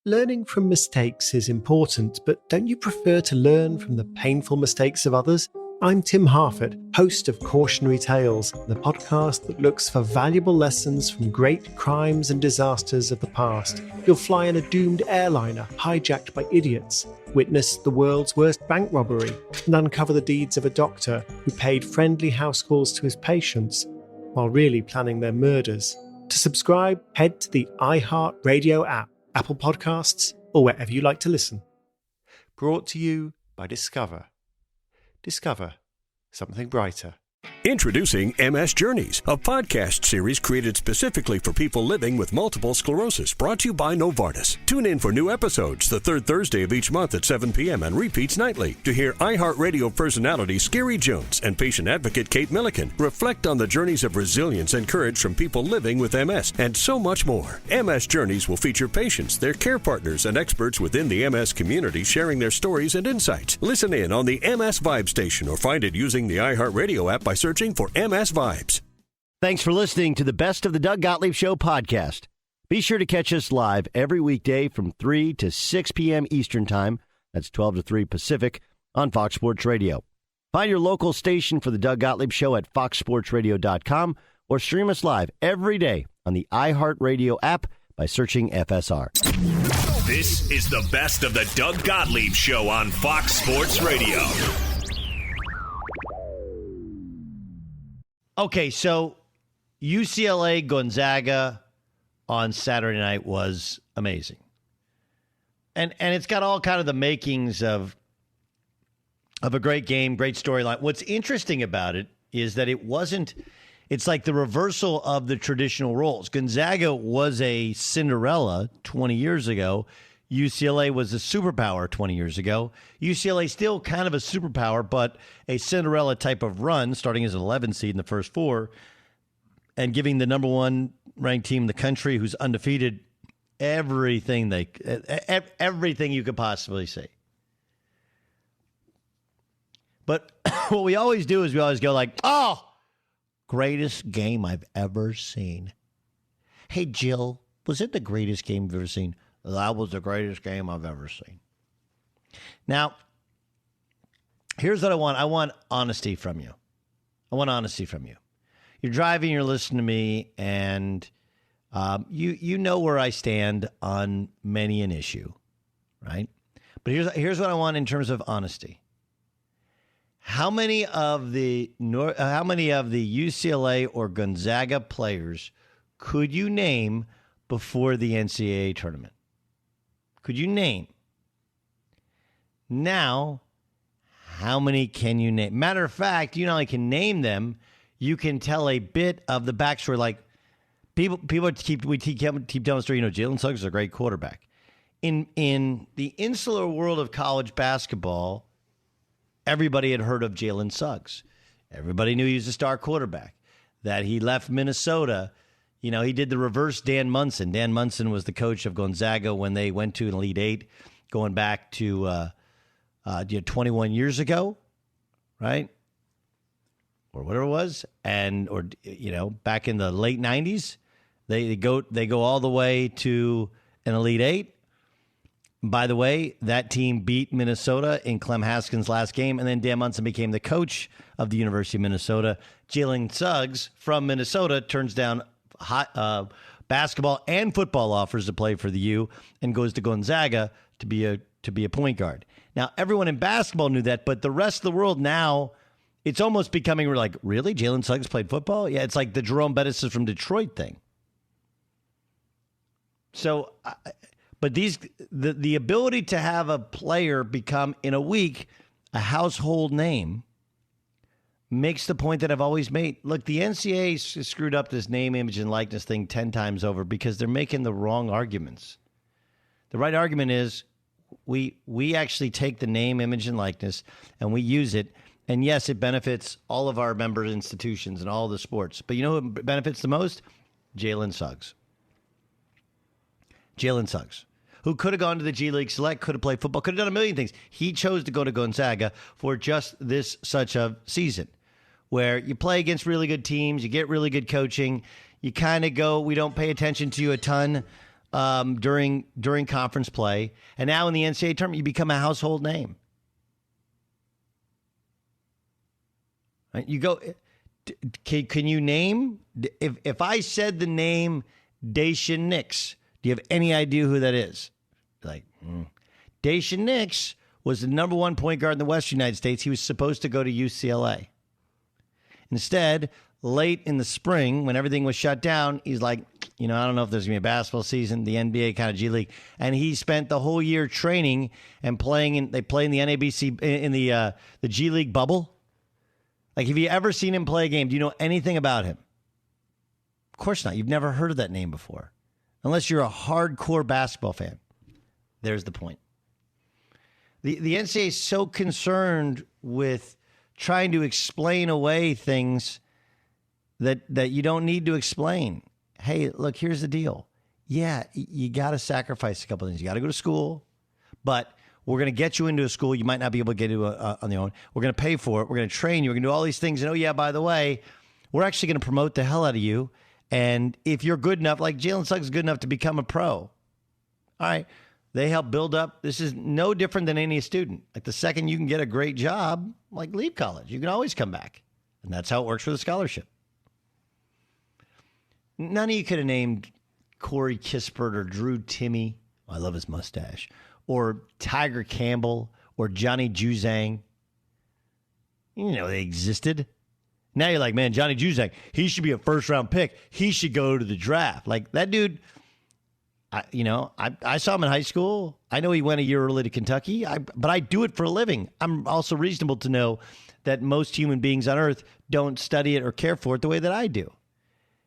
Learning from mistakes is important, but don't you prefer to learn from the painful mistakes of others? I'm Tim Harford, host of Cautionary Tales, the podcast that looks for valuable lessons from great crimes and disasters of the past. You'll fly in a doomed airliner hijacked by idiots, witness the world's worst bank robbery, and uncover the deeds of a doctor who paid friendly house calls to his patients while really planning their murders. To subscribe, head to the iHeartRadio app, Apple Podcasts, or wherever you like to listen. Brought to you by Discover. Discover something brighter. Introducing MS Journeys, a podcast series created specifically for people living with multiple sclerosis, brought to you by Novartis. Tune in for new episodes the third Thursday of each month at 7 p.m. and repeats nightly to hear iHeartRadio personality Scary Jones and patient advocate Kate Milliken reflect on the journeys of resilience and courage from people living with MS and so much more. MS Journeys will feature patients, their care partners, and experts within the MS community sharing their stories and insights. Listen in on the MS Vibe station or find it using the iHeartRadio app by searching for MS Vibes. Thanks for listening to the Best of the Doug Gottlieb Show podcast. Be sure to catch us live every weekday from 3 to 6 p.m. Eastern Time. That's 12 to 3 Pacific on Fox Sports Radio. Find your local station for the Doug Gottlieb Show at foxsportsradio.com or stream us live every day on the iHeartRadio app by searching FSR. This is the Best of the Doug Gottlieb Show on Fox Sports Radio. Okay, so UCLA Gonzaga on Saturday night was amazing. And it's got all kind of the makings of a great game, great storyline. What's interesting about it is that it's like the reversal of the traditional roles. Gonzaga was a Cinderella 20 years ago. UCLA was a superpower 20 years ago. UCLA still kind of a superpower, but a Cinderella type of run, starting as an 11 seed in the first four and giving the number one ranked team in the country who's undefeated everything you could possibly say. But what we always do is we always go like, oh, greatest game I've ever seen. Hey, Jill, was it the greatest game you've ever seen? That was the greatest game I've ever seen. Now, here's what I want. I want honesty from you. You're driving, you're listening to me, and you know where I stand on many an issue, right? But here's what I want in terms of honesty. How many of the UCLA or Gonzaga players could you name before the NCAA tournament? Could you name? Now, how many can you name? Matter of fact, you not only can name them, you can tell a bit of the backstory. Like people keep telling the story. Jalen Suggs is a great quarterback. In the insular world of college basketball, everybody had heard of Jalen Suggs. Everybody knew he was a star quarterback. That he left Minnesota. He did the reverse Dan Munson. Dan Munson was the coach of Gonzaga when they went to an Elite Eight, going back to 21 years ago, right? Or whatever it was, back in the late 90s, they go all the way to an Elite Eight. By the way, that team beat Minnesota in Clem Haskins' last game, and then Dan Munson became the coach of the University of Minnesota. Jalen Suggs from Minnesota turns down basketball and football offers to play for the U and goes to Gonzaga to be a point guard. Now, everyone in basketball knew that, but the rest of the world now, it's almost becoming like, really? Jalen Suggs played football? Yeah, it's like the Jerome Bettis from Detroit thing. So, but the ability to have a player become, in a week, a household name makes the point that I've always made. Look, the NCAA screwed up this name, image, and likeness thing 10 times over because they're making the wrong arguments. The right argument is we actually take the name, image, and likeness, and we use it. And yes, it benefits all of our member institutions and all the sports. But you know who benefits the most? Jalen Suggs. Jalen Suggs, who could have gone to the G League Select, could have played football, could have done a million things. He chose to go to Gonzaga for just this such a season where you play against really good teams, you get really good coaching, you kind of go, we don't pay attention to you a ton, during conference play, and now in the NCAA tournament, you become a household name. Right? You go. Can you name? If I said the name Dacian Nix, do you have any idea who that is? Like, Dacian Nix was the number one point guard in the Western United States. He was supposed to go to UCLA. Instead, late in the spring, when everything was shut down, he's like, I don't know if there's going to be a basketball season, the NBA kind of G League. And he spent the whole year training and playing. They play in the NABC, in the G League bubble. Like, have you ever seen him play a game? Do you know anything about him? Of course not. You've never heard of that name before. Unless you're a hardcore basketball fan. There's the point. The NCAA is so concerned with trying to explain away things that you don't need to explain. Hey, look, here's the deal. Yeah, you got to sacrifice a couple things. You got to go to school, but we're going to get you into a school you might not be able to get to on your own. We're going to pay for it. We're going to train you. We're going to do all these things. And oh, yeah, by the way, we're actually going to promote the hell out of you. And if you're good enough, like Jalen Suggs is good enough to become a pro, all right, they help build up. This is no different than any student. Like, the second you can get a great job, like, leave college. You can always come back. And that's how it works with a scholarship. None of you could have named Corey Kispert or Drew Timme. I love his mustache. Or Tiger Campbell or Johnny Juzang. They existed. Now you're like, man, Johnny Juzang, he should be a first-round pick. He should go to the draft. Like, that dude, I saw him in high school. I know he went a year early to Kentucky, but I do it for a living. I'm also reasonable to know that most human beings on earth don't study it or care for it the way that I do.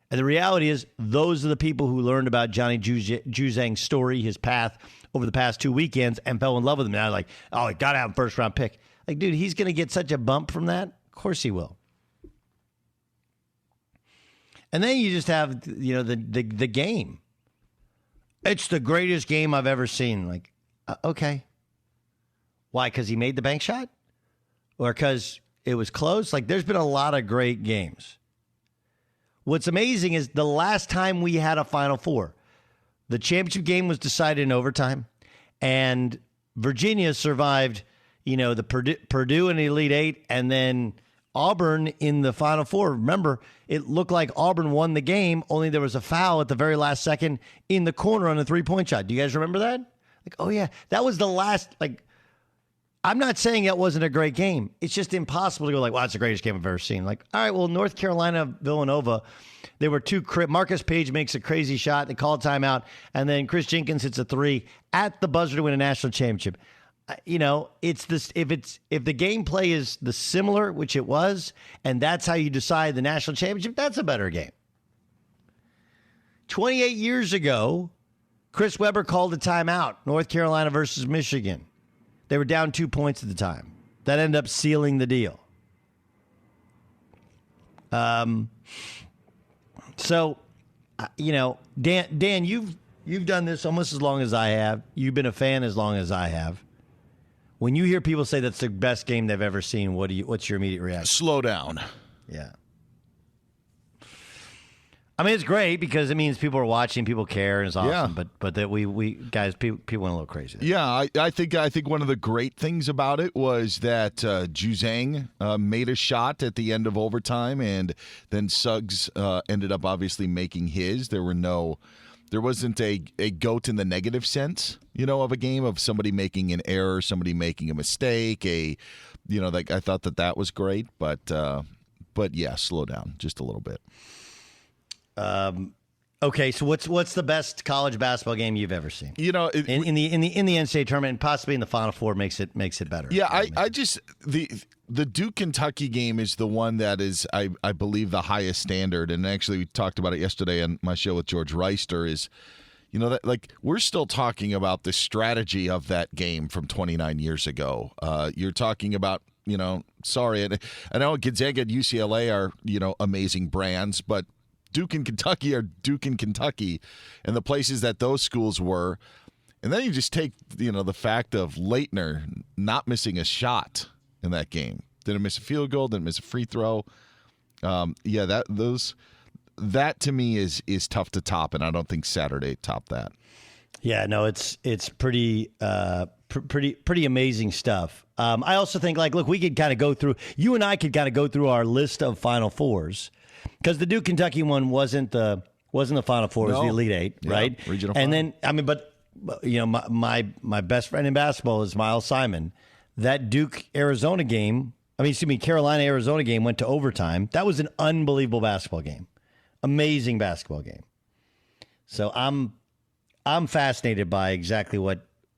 And the reality is, those are the people who learned about Johnny Juzang's story, his path over the past 2 weekends, and fell in love with him. Now, like, oh, I got to have a first-round pick. Like, dude, he's going to get such a bump from that. Of course he will. And then you just have, the game. It's the greatest game I've ever seen. Like, okay. Why? Because he made the bank shot? Or because it was close? Like, there's been a lot of great games. What's amazing is the last time we had a Final Four, the championship game was decided in overtime, and Virginia survived, the Purdue in the Elite Eight, and then Auburn in the Final Four. Remember, it looked like Auburn won the game, only there was a foul at the very last second in the corner on a three-point shot. Do you guys remember that? Like, oh, yeah, that was the last, I'm not saying that wasn't a great game. It's just impossible to go like, wow, that's the greatest game I've ever seen. Like, all right, well, North Carolina, Villanova, they were Marcus Page makes a crazy shot. They call a timeout. And then Chris Jenkins hits a three at the buzzer to win a national championship. It's this, if the gameplay is the similar, which it was, and that's how you decide the national championship, that's a better game. 28 years ago, Chris Webber called a timeout, North Carolina versus Michigan. They were down 2 points at the time. That ended up sealing the deal. So, Dan, you've done this almost as long as I have. You've been a fan as long as I have. When you hear people say that's the best game they've ever seen, what's your immediate reaction? Slow down. Yeah. I mean, it's great because it means people are watching, people care, and it's awesome. Yeah. But that we guys, people went a little crazy there. Yeah, I think one of the great things about it was that Juzang made a shot at the end of overtime, and then Suggs ended up obviously making his. There wasn't a goat in the negative sense, of a game of somebody making an error, somebody making a mistake. I thought that was great, but yeah, slow down just a little bit. Okay, so what's the best college basketball game you've ever seen? In the NCAA tournament and possibly in the Final Four makes it better. Yeah, I just the Duke Kentucky game is the one that is I believe the highest standard, and actually we talked about it yesterday on my show with George Reister. Is that like we're still talking about the strategy of that game from 29 years ago. You're talking about sorry, I know Gonzaga and UCLA are amazing brands, but Duke and Kentucky are Duke and Kentucky, and the places that those schools were. And then you just take, the fact of Leitner not missing a shot in that game. Didn't miss a field goal, didn't miss a free throw. that to me is tough to top, and I don't think Saturday topped that. Yeah, no, it's pretty pretty amazing stuff. I also think, like, look, we could kind of go through, you and I could kind of go through our list of Final Fours, because the Duke Kentucky one wasn't the Final Four, it was the Elite Eight, right? Regional and final. then, I mean, but you know, my best friend in basketball is Miles Simon. That Duke-Arizona game, Carolina-Arizona game went to overtime. That was an unbelievable basketball game. Amazing basketball game. So I'm fascinated by exactly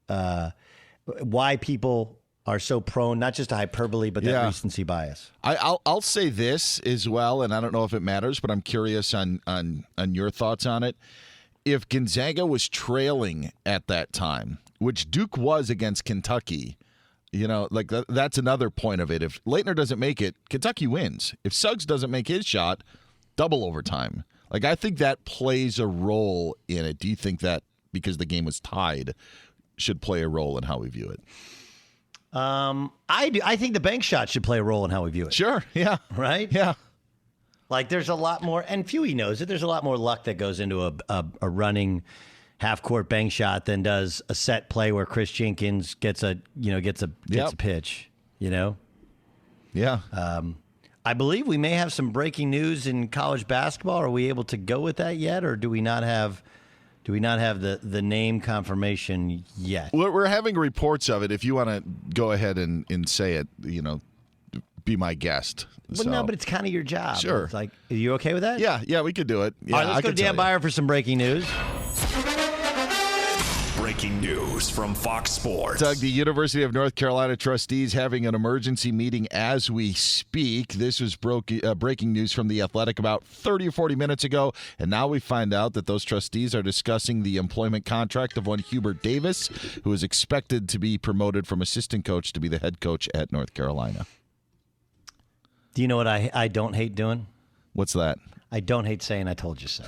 why people are so prone, not just to hyperbole, but that recency bias. I'll say this as well, and I don't know if it matters, but I'm curious on your thoughts on it. If Gonzaga was trailing at that time, which Duke was against Kentucky, you know, like that's another point of it. If Leitner doesn't make it, Kentucky wins. If Suggs doesn't make his shot, double overtime. Like, I think that plays a role in it. Do you think that, because the game was tied, should play a role in how we view it? I do. I think the bank shot should play a role in how we view it. Sure. Yeah. Right? Yeah. Like, there's a lot more, and Fuey knows it, there's a lot more luck that goes into a running half-court bank shot than does a set play where Chris Jenkins gets a pitch, you know? Yeah. I believe we may have some breaking news in college basketball. Are we able to go with that yet, or do we not have the name confirmation yet? We're having reports of it. If you want to go ahead and say it, you know, be my guest. Well, no, but it's kind of your job. Sure. It's like, are you okay with that? Yeah, we could do it. Yeah, All right, let's go to Dan Byer for some breaking news. Breaking news from Fox Sports. Doug, the University of North Carolina trustees having an emergency meeting as we speak. This was breaking news from The Athletic about 30 or 40 minutes ago, and now we find out that those trustees are discussing the employment contract of one Hubert Davis, who is expected to be promoted from assistant coach to be the head coach at North Carolina. Do you know what I don't hate doing? What's that? I don't hate saying I told you so.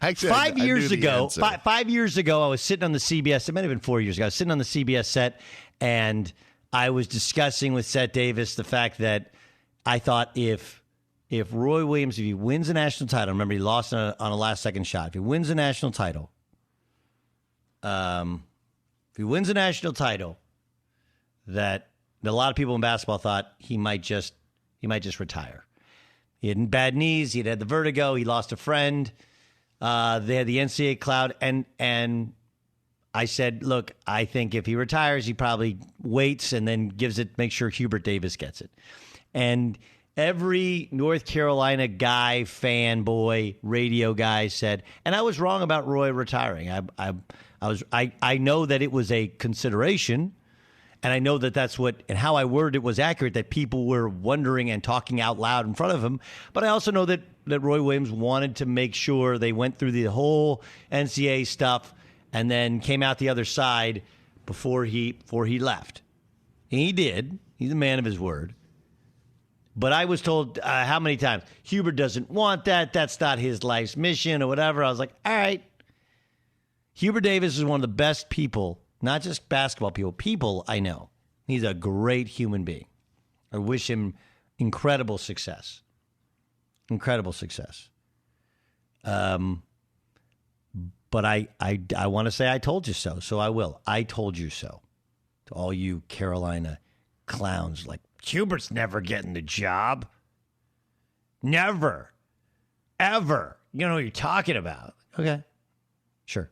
Actually, 5 I years knew the ago, answer. 5 years ago, I was sitting on the CBS. It might have been 4 years ago. I was sitting on the CBS set, and I was discussing with Seth Davis the fact that I thought if Roy Williams, if he wins a national title, remember he lost on a last-second shot. If he wins a national title, that a lot of people in basketball thought he might just retire. He had bad knees. He'd had the vertigo. He lost a friend. They had the NCAA cloud, and I said, look, I think if he retires, he probably waits and then makes sure Hubert Davis gets it. And every North Carolina guy, fanboy, radio guy said, and I was wrong about Roy retiring. I know that it was a consideration, and I know that that's what, and how I worded it was accurate, that people were wondering and talking out loud in front of him. But I also know that Roy Williams wanted to make sure they went through the whole NCAA stuff and then came out the other side before he left. And he did. He's a man of his word. But I was told how many times, Hubert doesn't want that. That's not his life's mission or whatever. I was like, all right. Hubert Davis is one of the best people, not just basketball people I know. He's a great human being. I wish him incredible success. Incredible success. But I want to say I told you so I will. I told you so. To all you Carolina clowns, like, Hubert's never getting the job. Never. Ever. You know what you're talking about. Okay. Sure.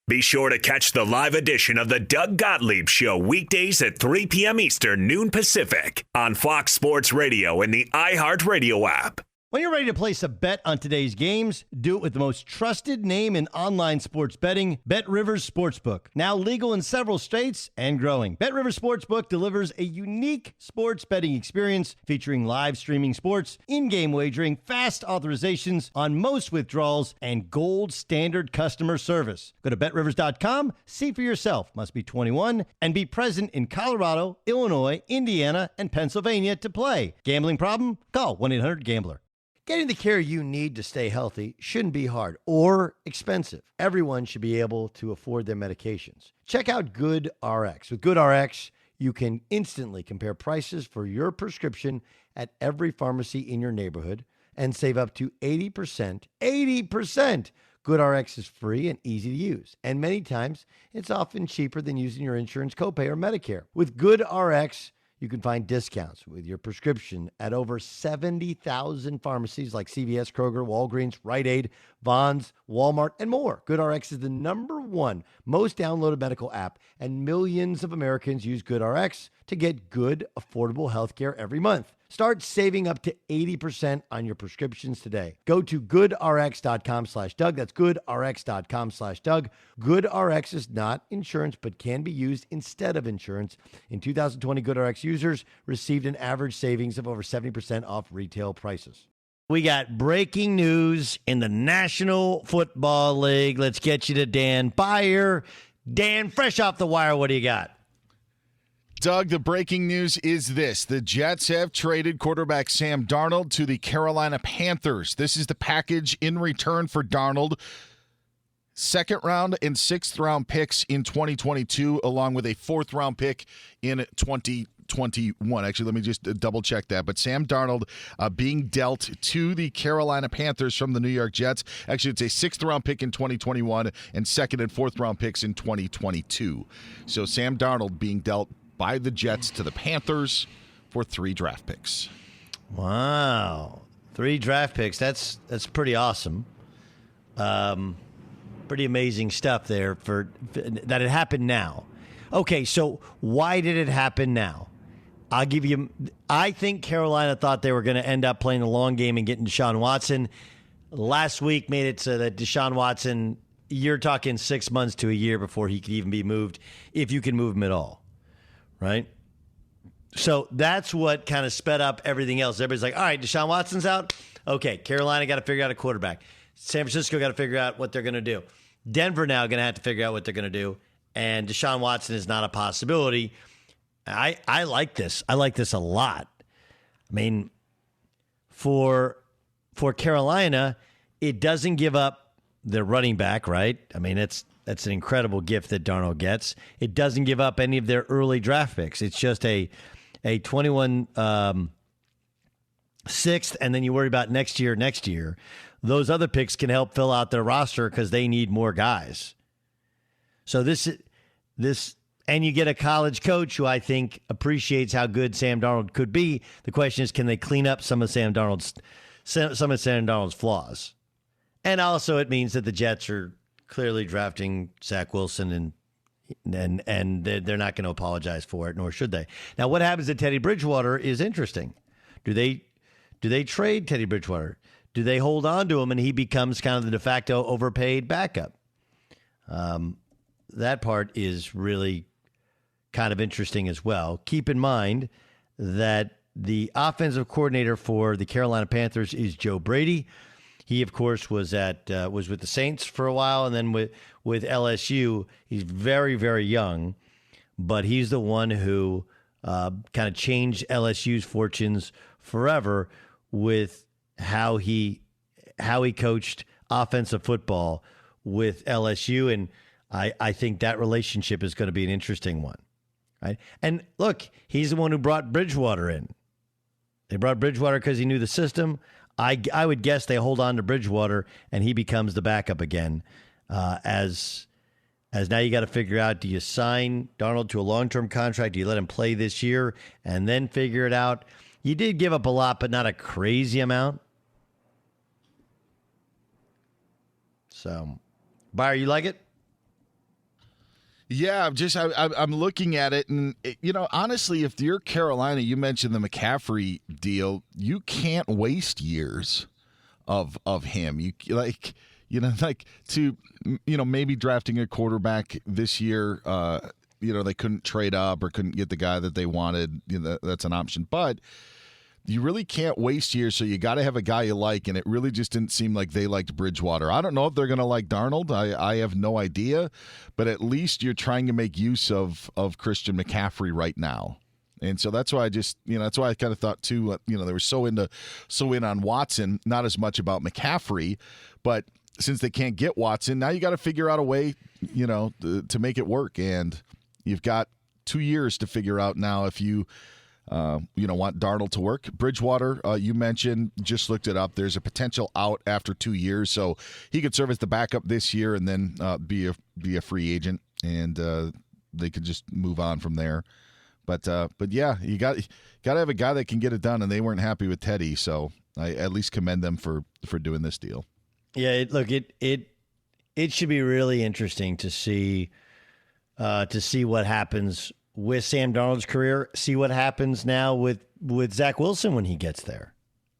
Be sure to catch the live edition of the Doug Gottlieb Show weekdays at 3 p.m. Eastern, noon Pacific on Fox Sports Radio and the iHeartRadio app. When you're ready to place a bet on today's games, do it with the most trusted name in online sports betting, BetRivers Sportsbook. Now legal in several states and growing. BetRivers Sportsbook delivers a unique sports betting experience featuring live streaming sports, in-game wagering, fast authorizations on most withdrawals, and gold standard customer service. Go to BetRivers.com, see for yourself. Must be 21 and be present in Colorado, Illinois, Indiana, and Pennsylvania to play. Gambling problem? Call 1-800-GAMBLER. Getting the care you need to stay healthy shouldn't be hard or expensive. Everyone should be able to afford their medications. Check out GoodRx. With GoodRx, you can instantly compare prices for your prescription at every pharmacy in your neighborhood. and save up to 80%. 80%! GoodRx is free and easy to use, and many times it's often cheaper than using your insurance copay or Medicare. With GoodRx, you can find discounts with your prescription at over 70,000 pharmacies like CVS, Kroger, Walgreens, Rite Aid, Vons, Walmart, and more. GoodRx is the #1 most downloaded medical app, and millions of Americans use GoodRx to get good, affordable healthcare every month. Start saving up to 80% on your prescriptions today. Go to goodrx.com/Doug. That's goodrx.com/Doug. GoodRx is not insurance, but can be used instead of insurance. In 2020, GoodRx users received an average savings of over 70% off retail prices. We got breaking news in the National Football League. Let's get you to Dan Beyer. Dan, fresh off the wire, what do you got? Doug, the breaking news is this. The Jets have traded quarterback Sam Darnold to the Carolina Panthers. This is the package in return for Darnold. Second round and sixth round picks in 2022, along with a fourth round pick in 2021. Actually, let me just double check that. But Sam Darnold being dealt to the Carolina Panthers from the New York Jets. Actually, it's a sixth round pick in 2021 and second and fourth round picks in 2022. So Sam Darnold being dealt by the Jets to the Panthers for 3 draft picks. Wow. 3 draft picks. That's pretty awesome. Pretty amazing stuff there for that it happened now. Okay, so why did it happen now? I think Carolina thought they were going to end up playing the long game and getting Deshaun Watson. Last week made it so that Deshaun Watson, you're talking 6 months to a year before he could even be moved, if you can move him at all. Right? So that's what kind of sped up everything else. Everybody's like, all right, Deshaun Watson's out. Okay, Carolina got to figure out a quarterback. San Francisco got to figure out what they're going to do. Denver now going to have to figure out what they're going to do. And Deshaun Watson is not a possibility. I like this. I like this a lot. I mean, for Carolina, it doesn't give up their running back, right? I mean, that's an incredible gift that Darnold gets. It doesn't give up any of their early draft picks. It's just a 21 sixth, and then you worry about next year. Those other picks can help fill out their roster because they need more guys. So this, and you get a college coach who I think appreciates how good Sam Darnold could be. The question is, can they clean up some of Sam Darnold's flaws? And also, it means that the Jets are clearly drafting Zach Wilson, and they're not going to apologize for it, nor should they. Now, what happens to Teddy Bridgewater is interesting. Do they trade Teddy Bridgewater? Do they hold on to him and he becomes kind of the de facto overpaid backup? That part is really kind of interesting as well. Keep in mind that the offensive coordinator for the Carolina Panthers is Joe Brady. He, of course, was with the Saints for a while, and then with LSU. He's very, very young, but he's the one who kind of changed LSU's fortunes forever with how he coached offensive football with LSU, and I think that relationship is going to be an interesting one, right? And look, he's the one who brought Bridgewater in. They brought Bridgewater because he knew the system. I would guess they hold on to Bridgewater and he becomes the backup again. As now you got to figure out, do you sign Darnold to a long-term contract? Do you let him play this year and then figure it out? You did give up a lot, but not a crazy amount. So, Beyer, you like it? Yeah, I'm looking at it, and honestly, if you're Carolina, you mentioned the McCaffrey deal. You can't waste years of him. Maybe drafting a quarterback this year. They couldn't trade up or couldn't get the guy that they wanted. That's an option, but you really can't waste years, so you got to have a guy you like, and it really just didn't seem like they liked Bridgewater. I don't know if they're going to like Darnold. I have no idea, but at least you're trying to make use of Christian McCaffrey right now. And so that's why that's why I kind of thought too, they were so in on Watson, not as much about McCaffrey, but since they can't get Watson, now you got to figure out a way, to make it work. And you've got 2 years to figure out now if you want Darnold to work. Bridgewater, you mentioned, just looked it up. There's a potential out after 2 years, so he could serve as the backup this year and then be a free agent, and they could just move on from there. But yeah, you got to have a guy that can get it done, and they weren't happy with Teddy, so I at least commend them for doing this deal. Yeah, it should be really interesting to see what happens with Sam Darnold's career, see what happens now with Zach Wilson when he gets there,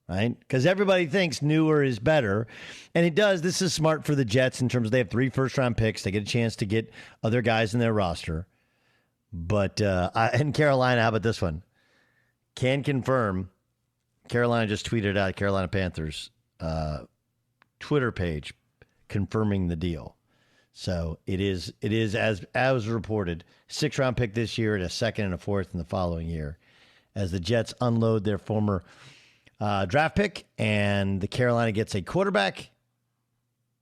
right? Because everybody thinks newer is better, and it does. This is smart for the Jets in terms of they have 3 first-round picks. They get a chance to get other guys in their roster. But in Carolina, how about this one? Can confirm, Carolina just tweeted out, Carolina Panthers Twitter page confirming the deal. So it is as reported, 6th-round pick this year and a 2nd and a 4th in the following year, as the Jets unload their former draft pick, and the Carolina gets a quarterback,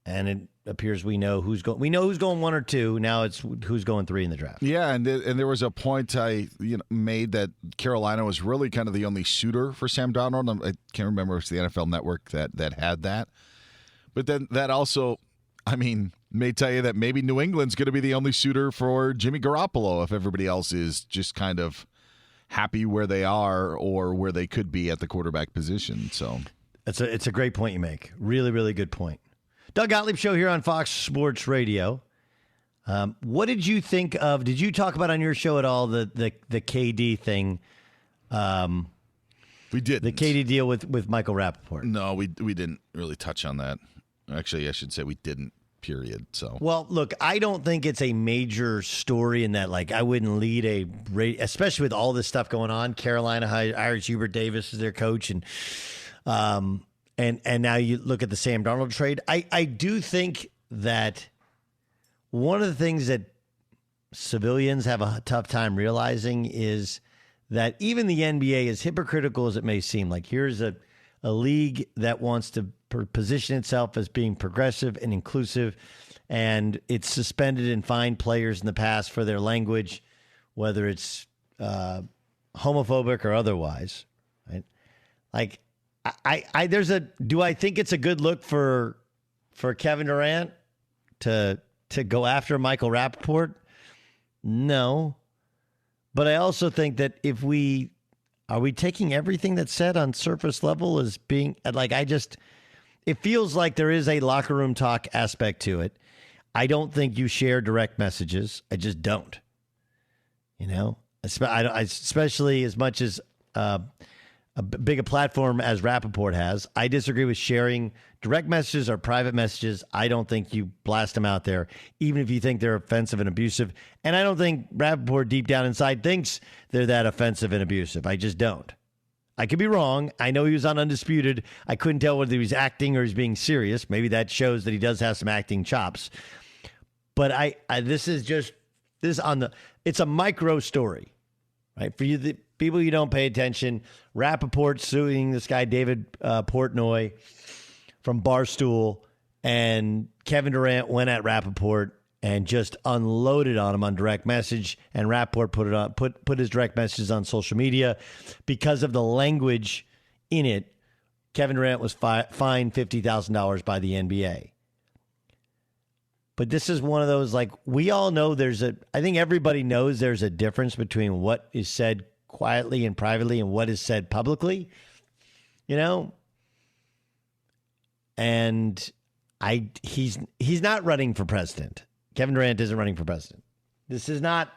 and it appears we know who's going 1 or 2. Now it's who's going 3 in the draft. Yeah, and there was a point I made that Carolina was really kind of the only suitor for Sam Darnold. I can't remember if it's the NFL Network that had that, but then that also, may tell you that maybe New England's going to be the only suitor for Jimmy Garoppolo if everybody else is just kind of happy where they are or where they could be at the quarterback position. So it's a great point you make. Really, really good point. Doug Gottlieb Show here on Fox Sports Radio. What did you think of? Did you talk about on your show at all the KD thing? We did the KD deal with Michael Rappaport. No, we didn't really touch on that. Actually, I should say we didn't. Period. So, well, look, I don't think it's a major story in that, I wouldn't lead especially with all this stuff going on. Carolina hires Hubert Davis as their coach, and now you look at the Sam Darnold trade. I do think that one of the things that civilians have a tough time realizing is that even the NBA, as hypocritical as it may seem, here's a league that wants to position itself as being progressive and inclusive, and it's suspended and fined players in the past for their language, whether it's homophobic or otherwise. Right? Do I think it's a good look for Kevin Durant to go after Michael Rappaport? No, but I also think that are we taking everything that's said on surface level as being it feels like there is a locker room talk aspect to it. I don't think you share direct messages. I just don't. Especially as much as a big a platform as Rappaport has. I disagree with sharing direct messages or private messages. I don't think you blast them out there, even if you think they're offensive and abusive. And I don't think Rappaport deep down inside thinks they're that offensive and abusive. I just don't. I could be wrong. I know he was on Undisputed. I couldn't tell whether he was acting or he's being serious. Maybe that shows that he does have some acting chops. But it's a micro story, right? For you, the people you don't pay attention, Rappaport suing this guy, David Portnoy from Barstool, and Kevin Durant went at Rappaport and just unloaded on him on direct message, and Rappaport put his direct messages on social media. Because of the language in it, Kevin Durant was fined $50,000 by the NBA. But this is one of those, we all know I think everybody knows there's a difference between what is said quietly and privately and what is said publicly, and he's not running for president. Kevin Durant isn't running for president. This is not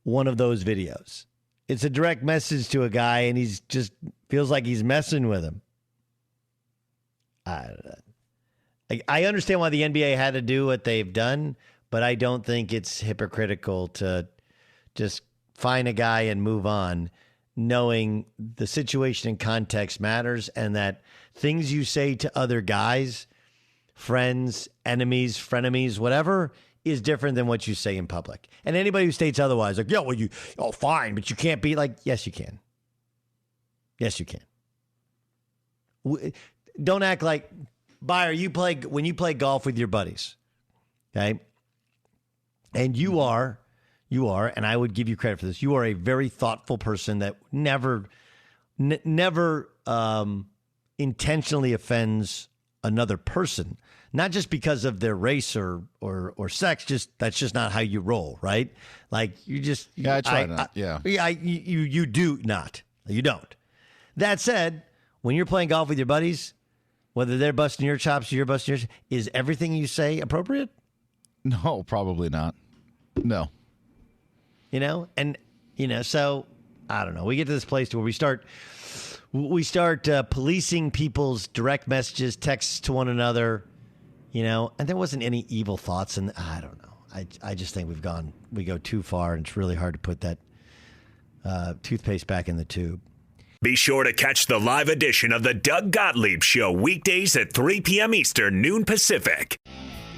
one of those videos. It's a direct message to a guy, and he's just feels like he's messing with him. I understand why the NBA had to do what they've done, but I don't think it's hypocritical to just find a guy and move on, knowing the situation and context matters, and that things you say to other guys, friends, enemies, frenemies, whatever, is different than what you say in public. And anybody who states otherwise, fine, but you can't be yes, you can. Yes, you can. Don't act like, Buyer, when you play golf with your buddies, okay, and you are You are, and I would give you credit for this. You are a very thoughtful person that never intentionally offends another person. Not just because of their race or sex, that's just not how you roll, right? Like you just I try not. You do not. You don't. That said, when you're playing golf with your buddies, whether they're busting your chops or you're busting yours, is everything you say appropriate? No, probably not. No. So I don't know. We get to this place where we start policing people's direct messages, texts to one another, and there wasn't any evil thoughts. And I don't know. I just think we go too far, and it's really hard to put that toothpaste back in the tube. Be sure to catch the live edition of the Doug Gottlieb Show weekdays at 3 p.m. Eastern, noon Pacific.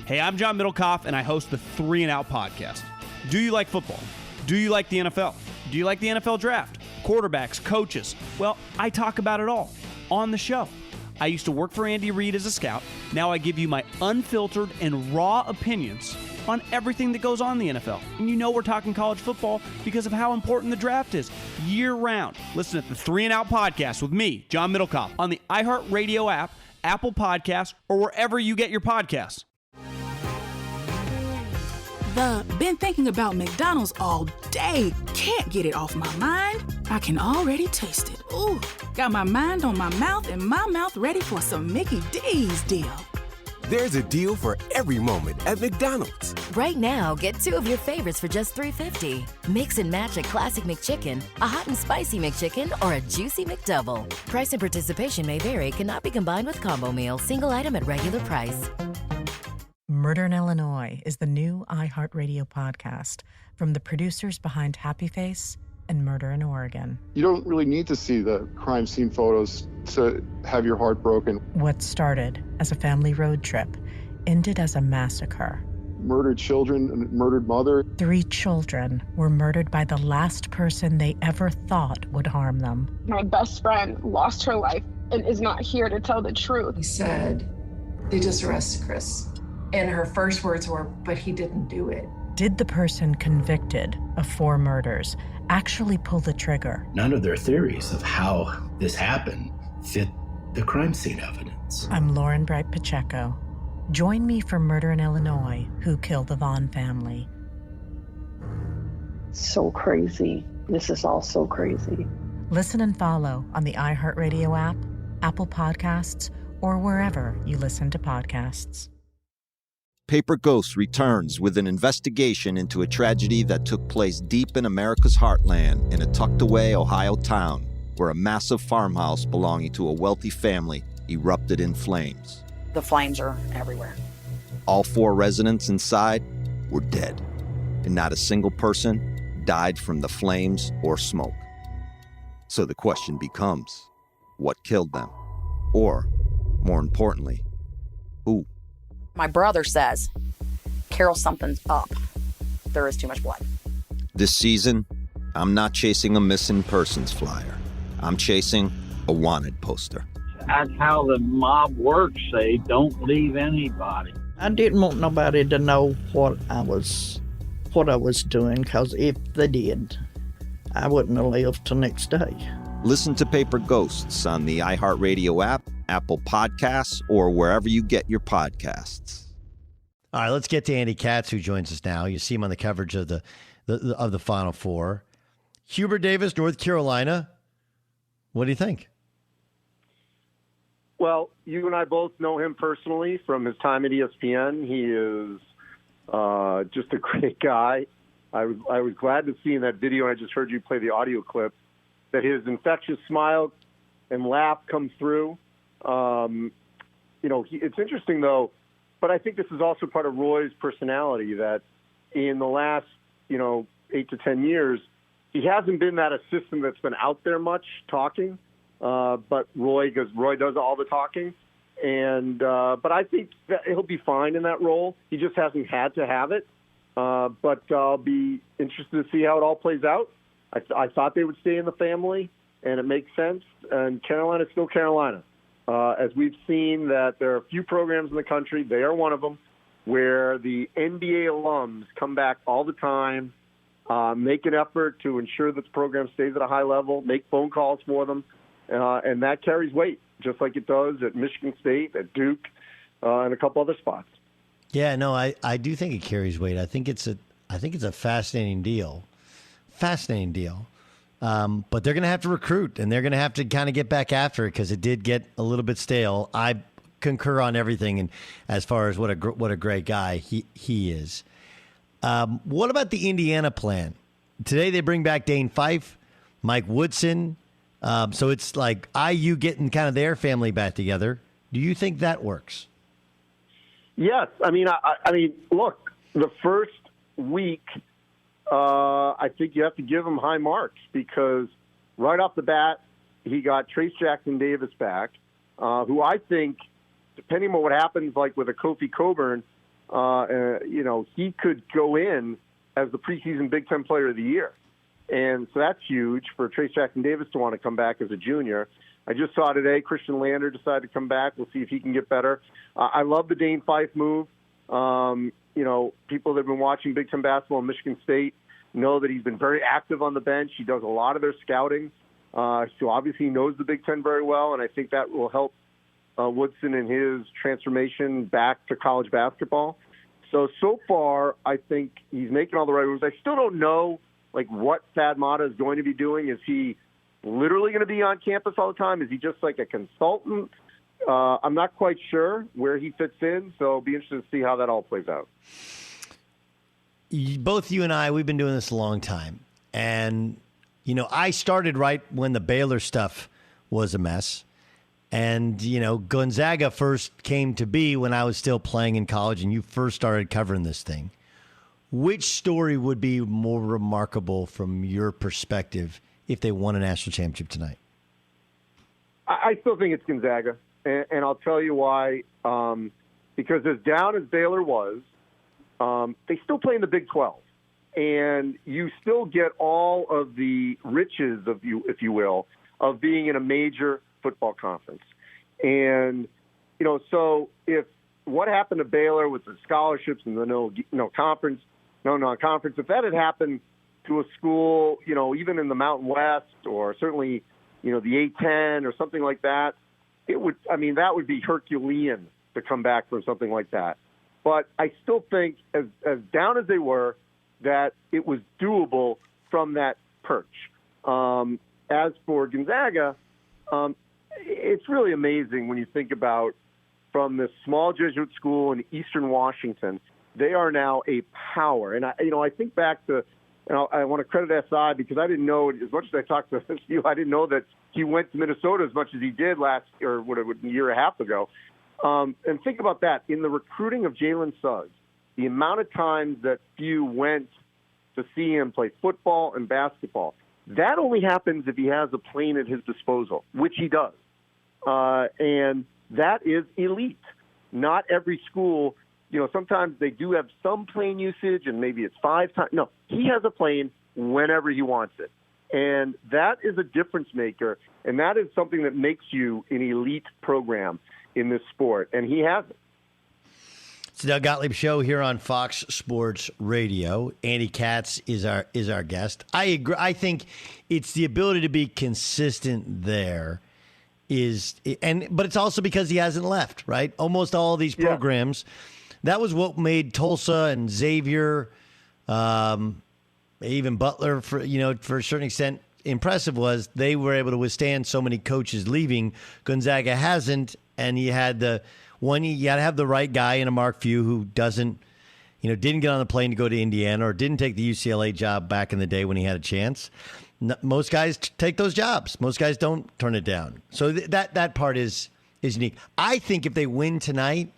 Hey, I'm John Middlecoff, and I host the 3 and Out podcast. Do you like football? Do you like the NFL? Do you like the NFL draft? Quarterbacks, coaches? Well, I talk about it all on the show. I used to work for Andy Reid as a scout. Now I give you my unfiltered and raw opinions on everything that goes on in the NFL. And we're talking college football because of how important the draft is year-round. Listen to the 3 and Out podcast with me, John Middlecoff, on the iHeartRadio app, Apple Podcasts, or wherever you get your podcasts. Been thinking about McDonald's all day. Can't get it off my mind. I can already taste it. Ooh, got my mind on my mouth and my mouth ready for some Mickey D's deal. There's a deal for every moment at McDonald's. Right now, get 2 of your favorites for just $3.50. Mix and match a classic McChicken, a hot and spicy McChicken, or a juicy McDouble. Price and participation may vary. Cannot be combined with combo meal. Single item at regular price. Murder in Illinois is the new iHeartRadio podcast from the producers behind Happy Face and Murder in Oregon. You don't really need to see the crime scene photos to have your heart broken. What started as a family road trip ended as a massacre. Murdered children, and murdered mother. 3 children were murdered by the last person they ever thought would harm them. My best friend lost her life and is not here to tell the truth. He said, they just arrested Chris. And her first words were, but he didn't do it. Did the person convicted of 4 murders actually pull the trigger? None of their theories of how this happened fit the crime scene evidence. I'm Lauren Bright Pacheco. Join me for Murder in Illinois, Who Killed the Vaughn Family. So crazy. This is all so crazy. Listen and follow on the iHeartRadio app, Apple Podcasts, or wherever you listen to podcasts. Paper Ghosts returns with an investigation into a tragedy that took place deep in America's heartland in a tucked-away Ohio town where a massive farmhouse belonging to a wealthy family erupted in flames. The flames are everywhere. All 4 residents inside were dead, and not a single person died from the flames or smoke. So the question becomes, what killed them? Or, more importantly, who? My brother says, Carol, something's up. There is too much blood. This season, I'm not chasing a missing persons flyer. I'm chasing a wanted poster. That's how the mob works. They don't leave anybody. I didn't want nobody to know what I was doing, because if they did, I wouldn't have lived till next day. Listen to Paper Ghosts on the iHeartRadio app, Apple Podcasts, or wherever you get your podcasts. All right, let's get to Andy Katz, who joins us now. You see him on the coverage of the Final Four. Hubert Davis, North Carolina. What do you think? Well, you and I both know him personally from his time at ESPN. He is just a great guy. I was glad to see in that video, and I just heard you play the audio clip, that his infectious smile and laugh come through. It's interesting, though, but I think this is also part of Roy's personality, that in the last, 8 to 10 years, he hasn't been that assistant that's been out there much talking, but Roy does all the talking. But I think that he'll be fine in that role. He just hasn't had to have it. But I'll be interested to see how it all plays out. I thought they would stay in the family, and it makes sense. And Carolina's still Carolina. As we've seen that there are a few programs in the country, they are one of them, where the NBA alums come back all the time. make an effort to ensure that the program stays at a high level, make phone calls for them, and that carries weight, just like it does at Michigan State, at Duke, and a couple other spots. Yeah, no, I do think it carries weight. I think it's a fascinating deal. But they're going to have to recruit, and they're going to have to kind of get back after it because it did get a little bit stale. I concur on everything, and as far as what a great guy he is. What about the Indiana plan? Today they bring back Dane Fife, Mike Woodson. So it's like IU getting kind of their family back together. Do you think that works? Yes. I mean, look, the first week, I think you have to give him high marks because right off the bat, he got Trace Jackson-Davis back, who I think, depending on what happens, like with a Kofi Coburn, he could go in as the preseason Big Ten Player of the Year. And so that's huge for Trace Jackson-Davis to want to come back as a junior. I just saw today Christian Lander decided to come back. We'll see if he can get better. I love the Dane Fife move. People that have been watching Big Ten basketball in Michigan State know that he's been very active on the bench. He does a lot of their scouting. So obviously he knows the Big Ten very well, and I think that will help Woodson in his transformation back to college basketball. So far, I think he's making all the right moves. I still don't know what Thad Matta is going to be doing. Is he literally going to be on campus all the time? Is he just like a consultant? I'm not quite sure where he fits in, so it'll be interesting to see how that all plays out. Both you and I, we've been doing this a long time. And, I started right when the Baylor stuff was a mess. And, Gonzaga first came to be when I was still playing in college and you first started covering this thing. Which story would be more remarkable from your perspective if they won a national championship tonight? I still think it's Gonzaga, and I'll tell you why. Because as down as Baylor was, they still play in the Big 12, and you still get all of the riches of if you will, of being in a major football conference. And so if what happened to Baylor with the scholarships and the no non-conference, if that had happened to a school, even in the Mountain West or certainly, the A-10 or something like that, that would be Herculean to come back from something like that. But I still think, as down as they were, that it was doable from that perch. As for Gonzaga, it's really amazing when you think about from this small Jesuit school in Eastern Washington, they are now a power. And I think back to, I want to credit SI because I didn't know, as much as I talked to you, I didn't know that he went to Minnesota as much as he did a year and a half ago. And think about that. In the recruiting of Jalen Suggs, the amount of times that few went to see him play football and basketball, that only happens if he has a plane at his disposal, which he does. And that is elite. Not every school, sometimes they do have some plane usage and maybe it's 5 times. No, he has a plane whenever he wants it. And that is a difference maker. And that is something that makes you an elite program in this sport. And he has it. It's the Doug Gottlieb Show here on Fox Sports Radio. Andy Katz is our guest. I agree. I think it's the ability to be consistent there but it's also because he hasn't left, right? Almost all of these programs. That was what made Tulsa and Xavier, even Butler, for a certain extent, impressive was they were able to withstand so many coaches leaving. Gonzaga hasn't, and you had you got to have the right guy in a Mark Few who didn't get on the plane to go to Indiana or didn't take the UCLA job back in the day when he had a chance. Most guys take those jobs. Most guys don't turn it down. So that part is unique. I think if they win tonight,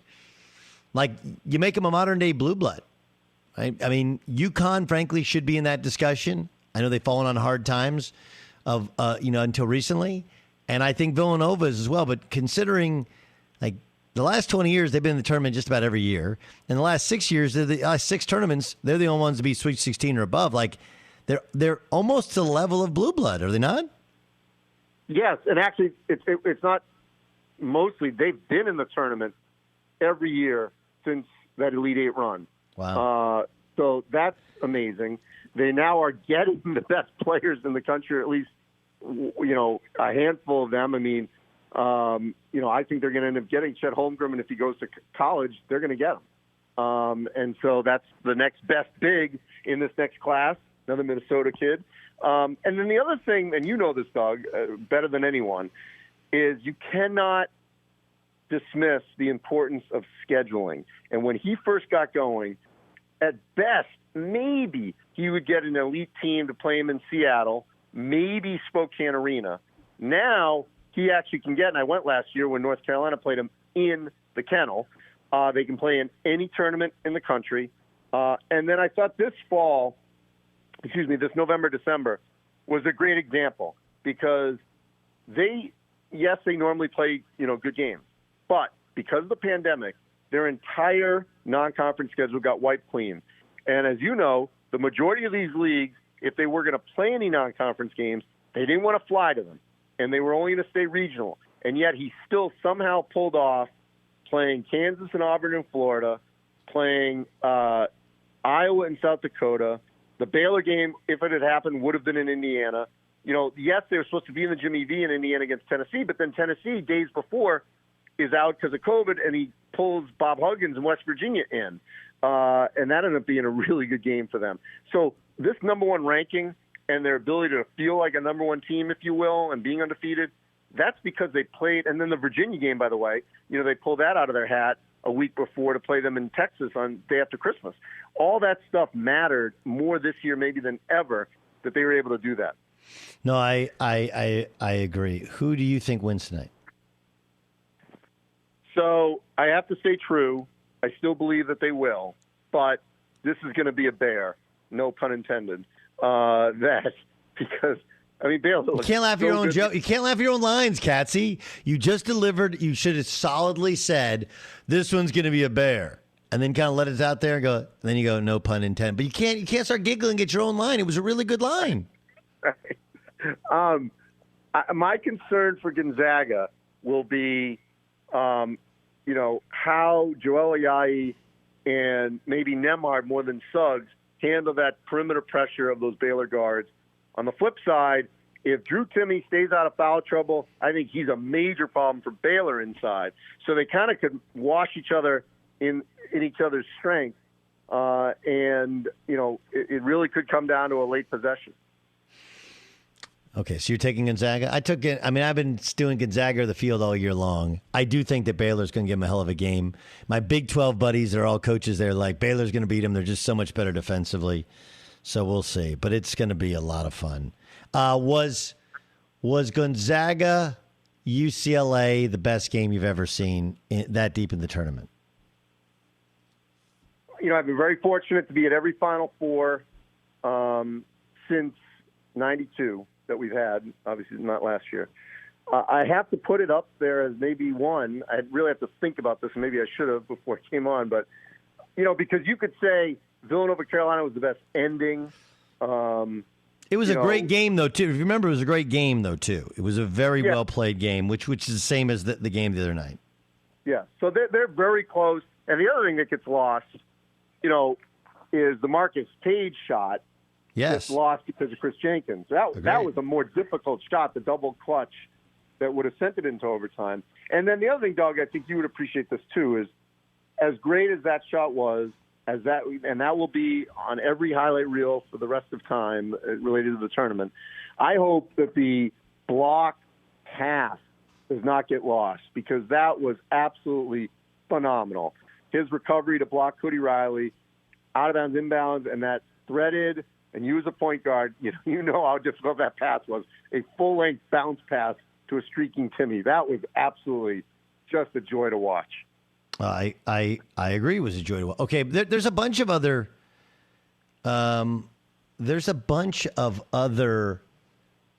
you make them a modern-day blue blood. Right? I mean, UConn, frankly, should be in that discussion. I know they've fallen on hard times until recently. And I think Villanova is as well. But considering, the last 20 years, they've been in the tournament just about every year. In the last 6 years, the last 6 tournaments, they're the only ones to be Sweet 16 or above. They're almost to the level of blue blood, are they not? Yes, and actually, it's not mostly. They've been in the tournament every year since that Elite Eight run. Wow. So that's amazing. They now are getting the best players in the country, or at least, a handful of them. I mean, I think they're going to end up getting Chet Holmgren, and if he goes to college, they're going to get him. And so that's the next best big in this next class, another Minnesota kid. And then the other thing, and you know this, Doug, better than anyone, is you cannot dismiss the importance of scheduling. And when he first got going, at best, maybe he would get an elite team to play him in Seattle, maybe Spokane Arena. Now he actually can get, and I went last year when North Carolina played him in the Kennel. They can play in any tournament in the country. And then I thought this November, December was a great example because they normally play, good games. But because of the pandemic, their entire non-conference schedule got wiped clean. And as you know, the majority of these leagues, if they were going to play any non-conference games, they didn't want to fly to them. And they were only going to stay regional. And yet he still somehow pulled off playing Kansas and Auburn in Florida, playing Iowa and South Dakota. The Baylor game, if it had happened, would have been in Indiana. Yes, they were supposed to be in the Jimmy V in Indiana against Tennessee, but then Tennessee, days before, is out because of COVID, and he pulls Bob Huggins in West Virginia in. And that ended up being a really good game for them. So this number one ranking and their ability to feel like a number one team, if you will, and being undefeated, that's because they played. And then the Virginia game, by the way, they pulled that out of their hat a week before to play them in Texas on day after Christmas. All that stuff mattered more this year maybe than ever that they were able to do that. No, I agree. Who do you think wins tonight? So I have to stay true. I still believe that they will, but this is going to be a bear, no pun intended. That because Baylor. You can't laugh at your own joke. You can't laugh at your own lines, Katsy. You just delivered. You should have solidly said this one's going to be a bear, and then kind of let it out there and go. And then you go, no pun intended. But you can't start giggling at your own line. It was a really good line. My concern for Gonzaga will be. How Joel Ayayi and maybe Nembhard more than Suggs handle that perimeter pressure of those Baylor guards. On the flip side, if Drew Timme stays out of foul trouble, I think he's a major problem for Baylor inside. So they kind of could wash each other in each other's strength. It really could come down to a late possession. Okay, so you're taking Gonzaga. I've been doing Gonzaga or the field all year long. I do think that Baylor's going to give them a hell of a game. My Big 12 buddies, they're all coaches. They're like, Baylor's going to beat them. They're just so much better defensively. So we'll see. But it's going to be a lot of fun. Was Gonzaga UCLA the best game you've ever seen that deep in the tournament? I've been very fortunate to be at every Final Four since '92. That we've had, obviously not last year. I have to put it up there as maybe one. I really have to think about this, and maybe I should have before it came on. But, because you could say Villanova, Carolina was the best ending. It was a great game, though, too. If you remember, it was a great game, though, too. It was a very well-played game, which is the same as the game the other night. Yeah, so they're very close. And the other thing that gets lost, is the Marcus Page shot. Yes. Lost because of Chris Jenkins. That was a more difficult shot, the double clutch that would have sent it into overtime. And then the other thing, Doug, I think you would appreciate this too, is as great as that shot was, and that will be on every highlight reel for the rest of time related to the tournament. I hope that the block pass does not get lost because that was absolutely phenomenal. His recovery to block Cody Riley, out of bounds, inbounds, and that threaded. And you as a point guard, you know how difficult that pass was. A full-length bounce pass to a streaking Timme. That was absolutely just a joy to watch. I agree. It was a joy to watch. Okay, there's a bunch of other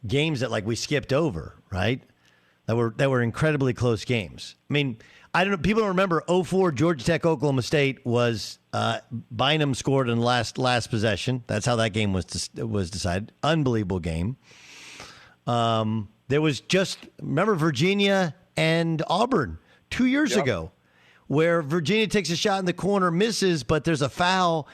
games that we skipped over, right? That were incredibly close games. I mean, I don't know. People don't remember 2004 Georgia Tech Oklahoma State was Bynum scored in the last possession. That's how that game was decided. Unbelievable game. There was remember Virginia and Auburn 2 years ago, where Virginia takes a shot in the corner, misses, but there's a foul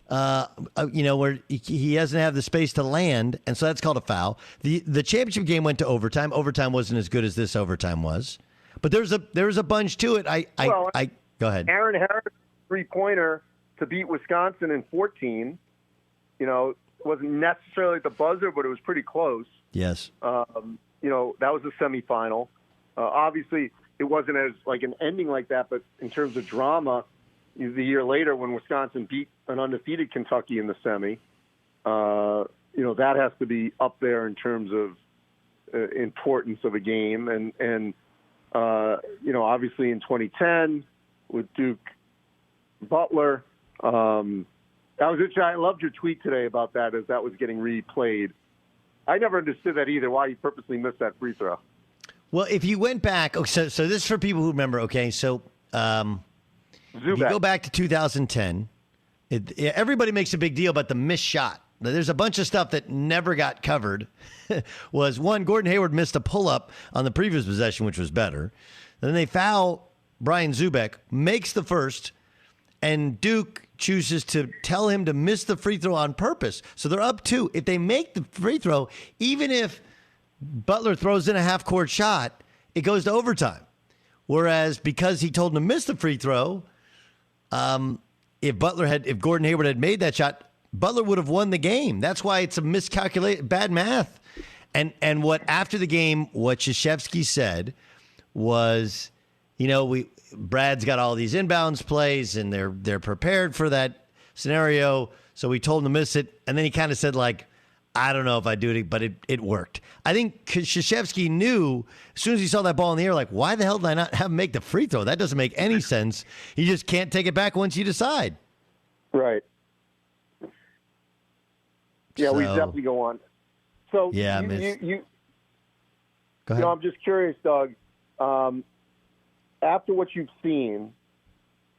where he doesn't have the space to land, and so that's called a foul. The championship game went to overtime. Overtime wasn't as good as this overtime was, but there was a bunch to it. I go ahead. Aaron Harris 3-pointer to beat Wisconsin in 14. Wasn't necessarily at the buzzer, but it was pretty close. Yes. That was the semifinal. Obviously, it wasn't as like an ending like that, but in terms of drama, the year later when Wisconsin beat an undefeated Kentucky in the semi, that has to be up there in terms of importance of a game. And obviously in 2010 with Duke Butler, that was it. I loved your tweet today about that as that was getting replayed. I never understood that either, why you purposely missed that free throw. Well, if you went back, so this is for people who remember, okay, so if you go back to 2010, everybody makes a big deal about the missed shot. There's a bunch of stuff that never got covered. Was one, Gordon Hayward missed a pull-up on the previous possession, which was better. Then they foul Brian Zubek, makes the first, and Duke chooses to tell him to miss the free throw on purpose. So they're up 2. If they make the free throw, even if Butler throws in a half-court shot, it goes to overtime. Whereas because he told him to miss the free throw, if Gordon Hayward had made that shot, Butler would have won the game. That's why it's a miscalculated, bad math. And what after the game, what Krzyzewski said was, Brad's got all these inbounds plays and they're prepared for that scenario. So we told him to miss it. And then he kind of said, I don't know if I do it, but it worked. I think Krzyzewski knew as soon as he saw that ball in the air, why the hell did I not have him make the free throw? That doesn't make any sense. You just can't take it back once you decide. Right. Yeah, we definitely go on. So yeah, you go ahead. I'm just curious, Doug. After what you've seen,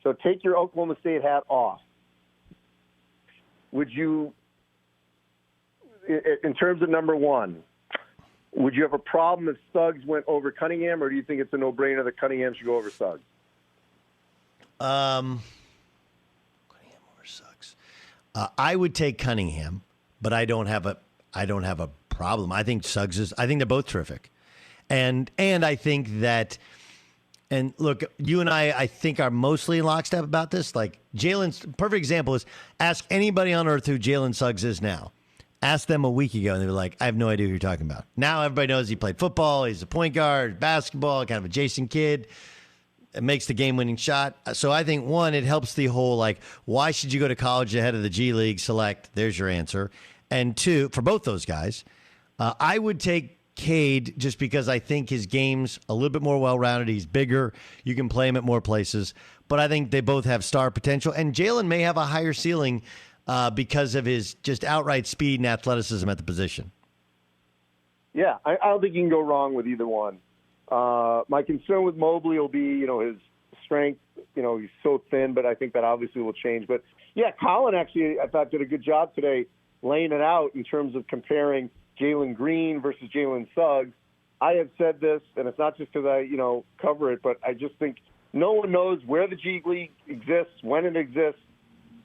so take your Oklahoma State hat off. Would you, in terms of number one, would you have a problem if Suggs went over Cunningham, or do you think it's a no-brainer that Cunningham should go over Suggs? Cunningham over Suggs. I would take Cunningham, but I don't have a problem. I think I think they're both terrific, and I think that. And look, you and I think, are mostly in lockstep about this. Jalen's perfect example is ask anybody on earth who Jalen Suggs is now. Ask them a week ago, and they were like, I have no idea who you're talking about. Now everybody knows he played football. He's a point guard, basketball, kind of a Jason Kidd. It makes the game-winning shot. So I think, one, it helps the whole, why should you go to college ahead of the G League select? There's your answer. And two, for both those guys, I would take Cade just because I think his game's a little bit more well-rounded. He's bigger. You can play him at more places. But I think they both have star potential. And Jalen may have a higher ceiling because of his just outright speed and athleticism at the position. Yeah, I don't think you can go wrong with either one. My concern with Mobley will be, his strength. He's so thin, but I think that obviously will change. But, yeah, Colin actually, I thought, did a good job today laying it out in terms of comparing Jalen Green versus Jalen Suggs. I have said this, and it's not just because I, cover it, but I just think no one knows where the G League exists, when it exists,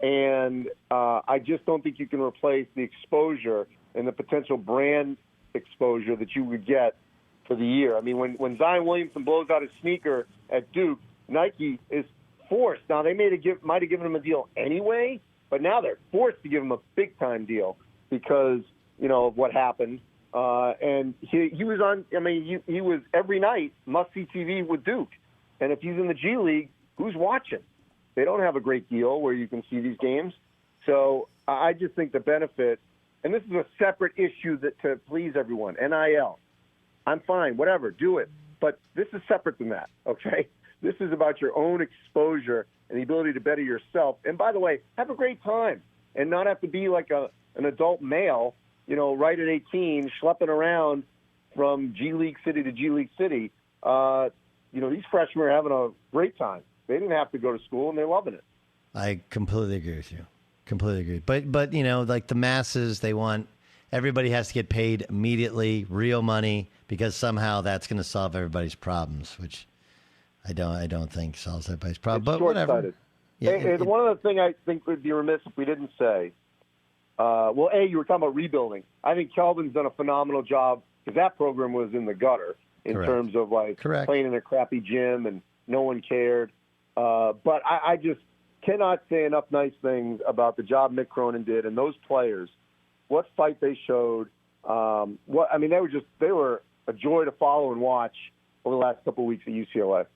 and I just don't think you can replace the exposure and the potential brand exposure that you would get for the year. I mean, when Zion Williamson blows out his sneaker at Duke, Nike is forced. Now, they might have given him a deal anyway, but now they're forced to give him a big-time deal because of what happened. And he was on, he was every night must-see TV with Duke. And if he's in the G League, who's watching? They don't have a great deal where you can see these games. So I just think the benefit, and this is a separate issue to please everyone, NIL. I'm fine, whatever, do it. But this is separate than that, okay? This is about your own exposure and the ability to better yourself. And by the way, have a great time and not have to be like an adult male, right at 18, schlepping around from G League city to G League city. These freshmen are having a great time. They didn't have to go to school, and they're loving it. I completely agree with you. Completely agree. But the masses, they want everybody has to get paid immediately, real money, because somehow that's going to solve everybody's problems, which I don't think solves everybody's problem. It's but whatever. And one other thing I think would be remiss if we didn't say, you were talking about rebuilding. I think Kelvin's done a phenomenal job because that program was in the gutter in terms of playing in a crappy gym and no one cared. But I just cannot say enough nice things about the job Mick Cronin did and those players. What fight they showed. They were a joy to follow and watch over the last couple of weeks at UCLA.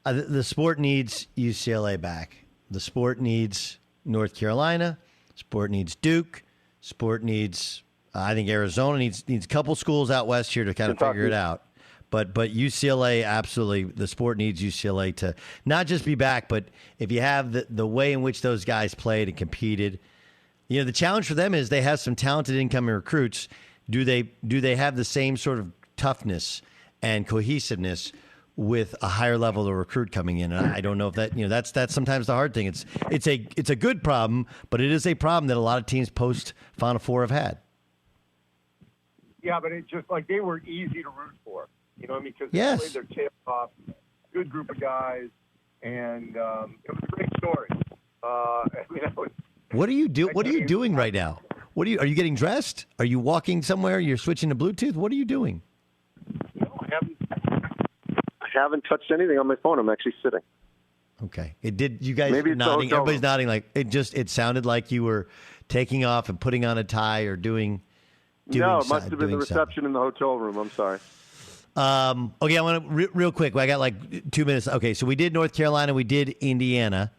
The sport needs UCLA back. The sport needs North Carolina. Sport needs Duke. Sport needs, I think Arizona needs a couple schools out west here to kind of figure it out. But UCLA, absolutely, the sport needs UCLA to not just be back, but if you have the way in which those guys played and competed, the challenge for them is they have some talented incoming recruits. Do they have the same sort of toughness and cohesiveness with a higher level of recruit coming in? And I don't know if that's sometimes the hard thing. It's a good problem, but it is a problem that a lot of teams post Final Four have had. Yeah, but it's just they were easy to root for. You know what I mean? Because yes. They played their tail off, good group of guys, and it was a great story. What are you doing right now? Are you getting dressed? Are you walking somewhere? You're switching to Bluetooth? What are you doing? No, I haven't touched anything on my phone. I'm actually sitting. Okay. You guys Maybe nodding? Everybody's nodding. It sounded like you were taking off and putting on a tie or doing. No, it must have been the reception in the hotel room. I'm sorry. Okay, I want to real quick. I got 2 minutes. Okay, so we did North Carolina, we did Indiana.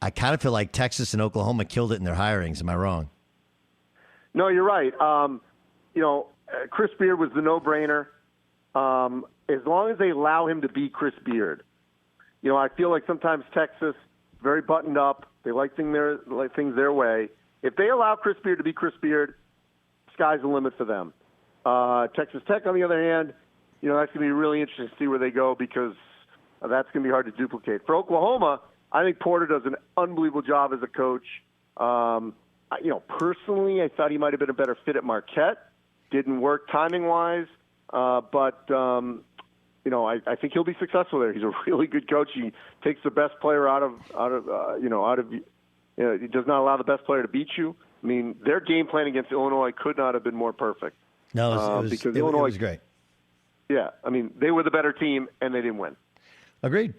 I kind of feel like Texas and Oklahoma killed it in their hirings. Am I wrong? No, you're right. Chris Beard was the no-brainer. As long as they allow him to be Chris Beard. I feel like sometimes Texas, very buttoned up. They like things their way. If they allow Chris Beard to be Chris Beard, sky's the limit for them. Texas Tech, on the other hand, that's going to be really interesting to see where they go because that's going to be hard to duplicate. For Oklahoma, I think Porter does an unbelievable job as a coach. Personally, I thought he might have been a better fit at Marquette. Didn't work timing-wise, but I think he'll be successful there. He's a really good coach. He takes the best player out of he does not allow the best player to beat you. I mean, their game plan against Illinois could not have been more perfect. No, Illinois was great. Yeah, I mean, they were the better team, and they didn't win. Agreed.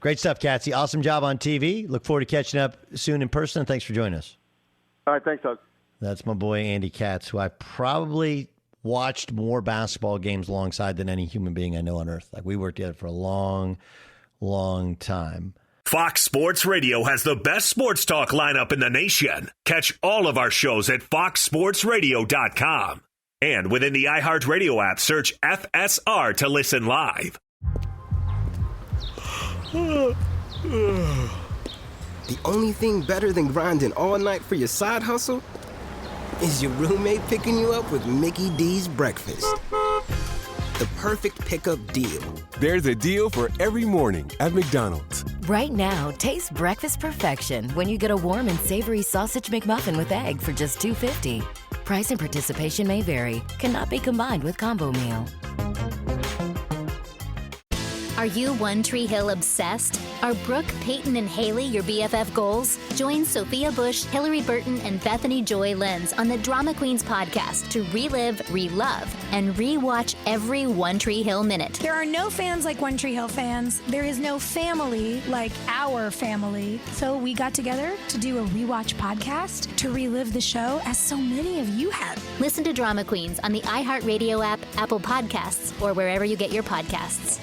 Great stuff, Katsy. Awesome job on TV. Look forward to catching up soon in person. Thanks for joining us. All right, thanks, Doug. That's my boy, Andy Katz, who I probably watched more basketball games alongside than any human being I know on earth. We worked together for a long, long time. Fox Sports Radio has the best sports talk lineup in the nation. Catch all of our shows at foxsportsradio.com. And within the iHeartRadio app, search FSR to listen live. The only thing better than grinding all night for your side hustle is your roommate picking you up with Mickey D's breakfast. The perfect pickup deal. There's a deal for every morning at McDonald's. Right now, taste breakfast perfection when you get a warm and savory sausage McMuffin with egg for just $2.50. Price and participation may vary. Cannot be combined with combo meal. Are you One Tree Hill obsessed? Are Brooke, Peyton, and Haley your BFF goals? Join Sophia Bush, Hillary Burton, and Bethany Joy Lenz on the Drama Queens podcast to relive, relove, and rewatch every One Tree Hill minute. There are no fans like One Tree Hill fans. There is no family like our family. So we got together to do a rewatch podcast to relive the show as so many of you have. Listen to Drama Queens on the iHeartRadio app, Apple Podcasts, or wherever you get your podcasts.